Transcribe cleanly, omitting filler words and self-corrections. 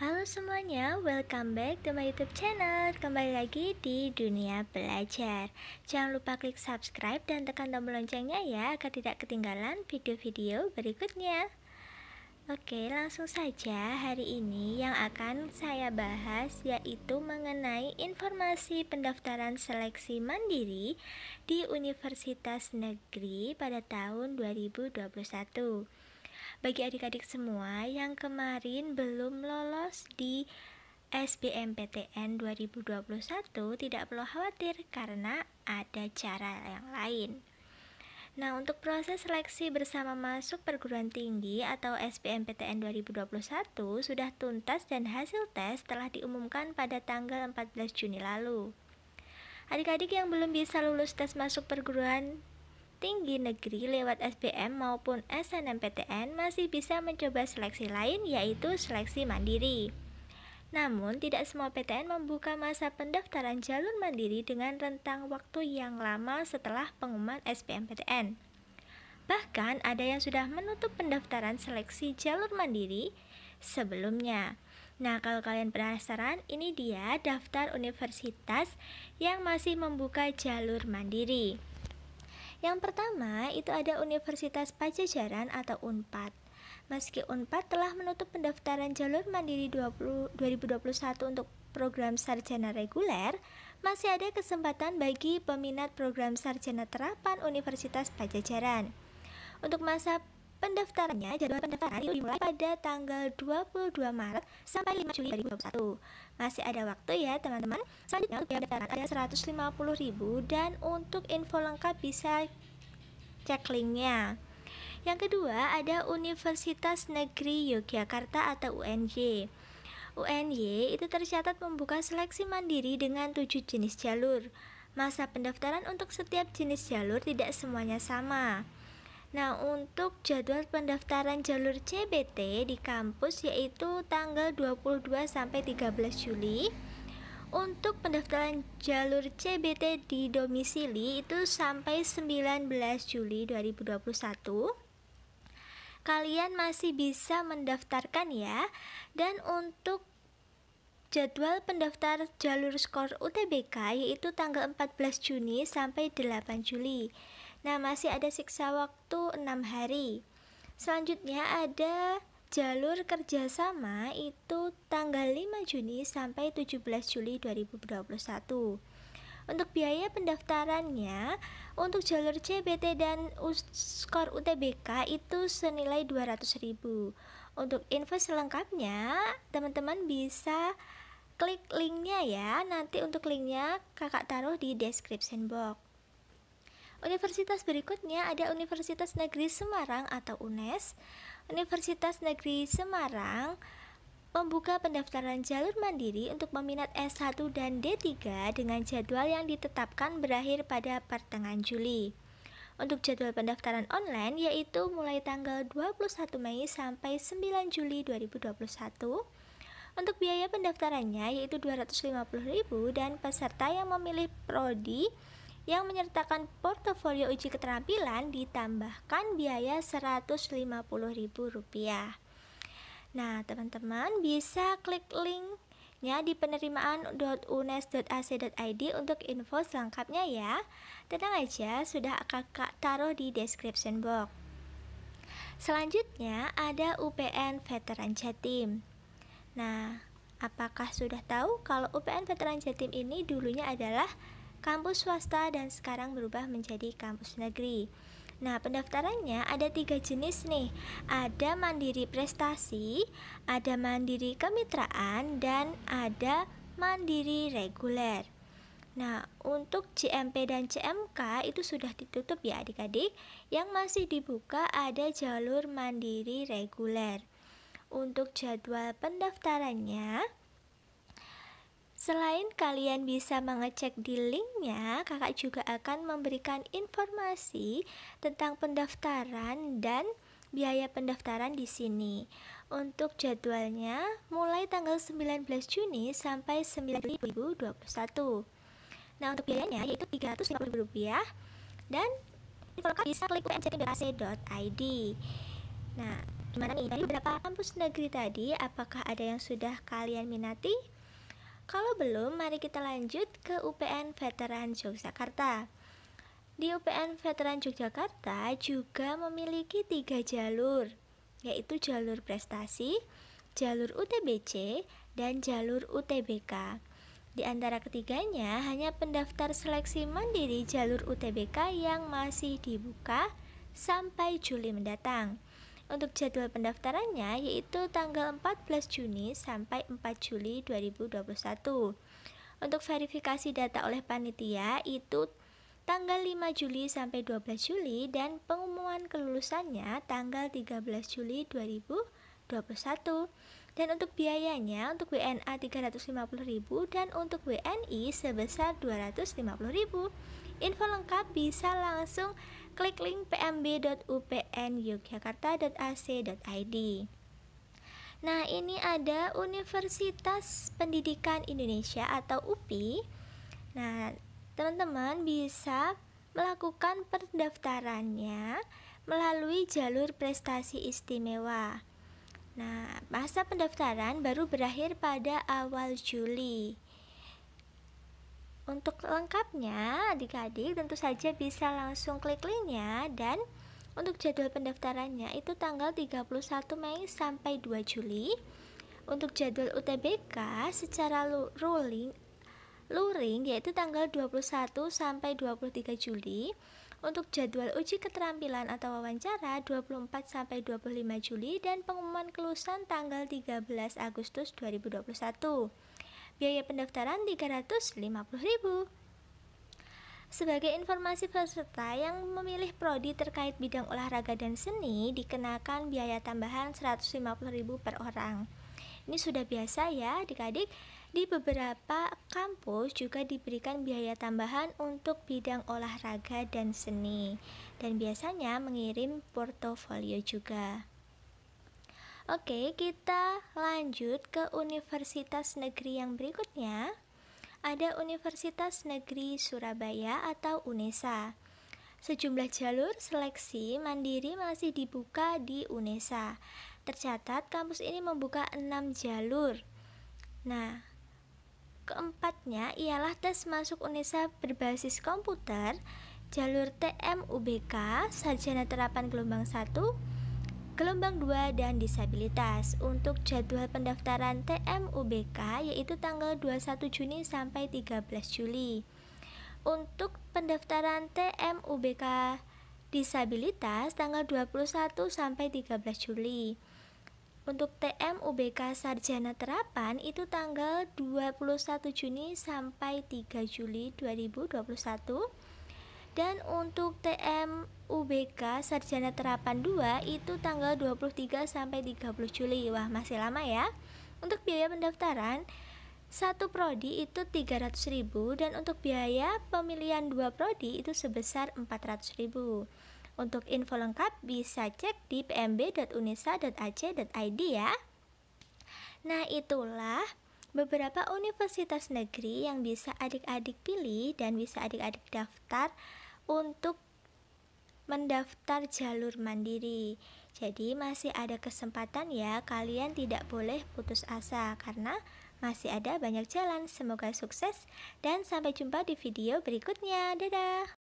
Halo semuanya, welcome back to my YouTube channel. Kembali lagi di dunia belajar. Jangan lupa klik subscribe dan tekan tombol loncengnya ya, agar tidak ketinggalan video-video berikutnya. Oke, langsung saja. Hari ini yang akan saya bahas yaitu mengenai informasi pendaftaran seleksi mandiri di Universitas Negeri pada tahun 2021. Bagi adik-adik semua yang kemarin belum lolos di SBMPTN 2021, tidak perlu khawatir karena ada cara yang lain. Nah, untuk proses seleksi bersama masuk perguruan tinggi atau SBMPTN 2021 sudah tuntas dan hasil tes telah diumumkan pada tanggal 14 Juni lalu. Adik-adik yang belum bisa lulus tes masuk perguruan tinggi negeri lewat SBM maupun SNMPTN masih bisa mencoba seleksi lain, yaitu seleksi mandiri. Namun, tidak semua PTN membuka masa pendaftaran jalur mandiri dengan rentang waktu yang lama setelah pengumuman SBMPTN. Bahkan, ada yang sudah menutup pendaftaran seleksi jalur mandiri sebelumnya. Nah, kalau kalian penasaran, ini dia daftar universitas yang masih membuka jalur mandiri. Yang pertama, itu ada Universitas Padjadjaran atau UNPAD. Meski UNPAD telah menutup pendaftaran jalur mandiri 2021 untuk program sarjana reguler, masih ada kesempatan bagi peminat program sarjana terapan Universitas Padjadjaran. Untuk masa pendaftarannya, jadwal pendaftaran dimulai pada tanggal 22 Maret sampai 5 Juli 2021. Masih ada waktu ya teman-teman. Selanjutnya untuk pendaftaran ada 150.000 dan untuk info lengkap bisa cek linknya. Yang kedua ada Universitas Negeri Yogyakarta atau UNY. UNY itu tercatat membuka seleksi mandiri dengan 7 jenis jalur. Masa pendaftaran untuk setiap jenis jalur tidak semuanya sama. Nah, untuk jadwal pendaftaran jalur CBT di kampus yaitu tanggal 22 sampai 13 Juli. Untuk pendaftaran jalur CBT di domisili itu sampai 19 Juli 2021. Kalian masih bisa mendaftarkan ya. Dan untuk jadwal pendaftar jalur skor UTBK yaitu tanggal 14 Juni sampai 8 Juli. Nah, masih ada siksa waktu 6 hari. Selanjutnya ada jalur kerjasama itu tanggal 5 Juni sampai 17 Juli 2021. Untuk biaya pendaftarannya, untuk jalur CBT dan skor UTBK itu senilai 200.000. Untuk info selengkapnya, teman-teman bisa klik linknya ya. Nanti untuk linknya kakak taruh di description box. Universitas berikutnya ada Universitas Negeri Semarang atau UNES. Universitas Negeri Semarang membuka pendaftaran jalur mandiri untuk peminat S1 dan D3 dengan jadwal yang ditetapkan berakhir pada pertengahan Juli. Untuk jadwal pendaftaran online yaitu mulai tanggal 21 Mei sampai 9 Juli 2021. Untuk biaya pendaftarannya yaitu 250.000 dan peserta yang memilih prodi yang menyertakan portofolio uji keterampilan ditambahkan biaya Rp150.000. Nah, teman-teman bisa klik linknya di penerimaan.unes.ac.id untuk info selengkapnya ya. Tenang aja, sudah kakak taruh di description box. Selanjutnya ada UPN Veteran Jatim. Nah, apakah sudah tahu kalau UPN Veteran Jatim ini dulunya adalah kampus swasta dan sekarang berubah menjadi kampus negeri. Nah, pendaftarannya ada 3 jenis nih. Ada mandiri prestasi, ada mandiri kemitraan, dan ada mandiri reguler. Nah, untuk JMP dan CMK itu sudah ditutup ya adik-adik. Yang masih dibuka ada jalur mandiri reguler. Untuk jadwal pendaftarannya, selain kalian bisa mengecek di linknya, kakak juga akan memberikan informasi tentang pendaftaran dan biaya pendaftaran di sini. Untuk jadwalnya mulai tanggal 19 Juni sampai 9 Juli 2021. Nah, untuk biayanya yaitu Rp350 dan info lengkap bisa klik unjatim.ac.id. Nah, Gimana nih dari beberapa kampus negeri tadi, apakah ada yang sudah kalian minati? Kalau belum, mari kita lanjut ke UPN Veteran Yogyakarta. Di UPN Veteran Yogyakarta juga memiliki 3 jalur, yaitu jalur prestasi, jalur UTBC, dan jalur UTBK. Di antara ketiganya, hanya pendaftar seleksi mandiri jalur UTBK yang masih dibuka sampai Juli mendatang. Untuk jadwal pendaftarannya yaitu tanggal 14 Juni sampai 4 Juli 2021. Untuk verifikasi data oleh panitia itu tanggal 5 Juli sampai 12 Juli dan pengumuman kelulusannya tanggal 13 Juli 2021. Dan untuk biayanya, untuk WNA 350.000 dan untuk WNI sebesar 250.000. Info lengkap bisa langsung klik link pmb.upnyogyakarta.ac.id. Nah, ini ada Universitas Pendidikan Indonesia atau UPI. Nah, teman-teman bisa melakukan pendaftarannya melalui jalur prestasi istimewa. Nah, masa pendaftaran baru berakhir pada awal Juli. Untuk lengkapnya, adik-adik tentu saja bisa langsung klik linknya. Dan untuk jadwal pendaftarannya itu tanggal 31 Mei sampai 2 Juli. Untuk jadwal UTBK secara luring yaitu tanggal 21 sampai 23 Juli. Untuk jadwal uji keterampilan atau wawancara 24 sampai 25 Juli dan pengumuman kelulusan tanggal 13 Agustus 2021. Biaya pendaftaran 350.000. Sebagai informasi, peserta yang memilih prodi terkait bidang olahraga dan seni dikenakan biaya tambahan 150.000 per orang. Ini sudah biasa ya adik-adik. Di beberapa kampus juga diberikan biaya tambahan untuk bidang olahraga dan seni, dan biasanya mengirim portofolio juga. Oke, kita lanjut ke universitas negeri yang berikutnya. Ada Universitas Negeri Surabaya atau UNESA. Sejumlah jalur seleksi mandiri masih dibuka di UNESA. Tercatat kampus ini membuka 6 jalur. Nah, keempatnya ialah tes masuk UNESA berbasis komputer, jalur TMUBK, Sarjana Terapan Gelombang 1, Gelombang 2, dan disabilitas. Untuk jadwal pendaftaran TMUBK yaitu tanggal 21 Juni sampai 13 Juli. Untuk pendaftaran TMUBK disabilitas tanggal 21 sampai 13 Juli. Untuk TMUBK Sarjana Terapan itu tanggal 21 Juni sampai 3 Juli 2021. Dan untuk TMUBK Sarjana Terapan 2 itu tanggal 23 sampai 30 Juli. Wah, masih lama ya. Untuk biaya pendaftaran satu prodi itu 300.000 dan untuk biaya pemilihan 2 prodi itu sebesar 400.000. Untuk info lengkap bisa cek di pmb.unesa.ac.id ya. Nah, itulah beberapa universitas negeri yang bisa adik-adik pilih dan bisa adik-adik daftar untuk mendaftar jalur mandiri. Jadi masih ada kesempatan ya, kalian tidak boleh putus asa karena masih ada banyak jalan. Semoga sukses dan sampai jumpa di video berikutnya. Dadah.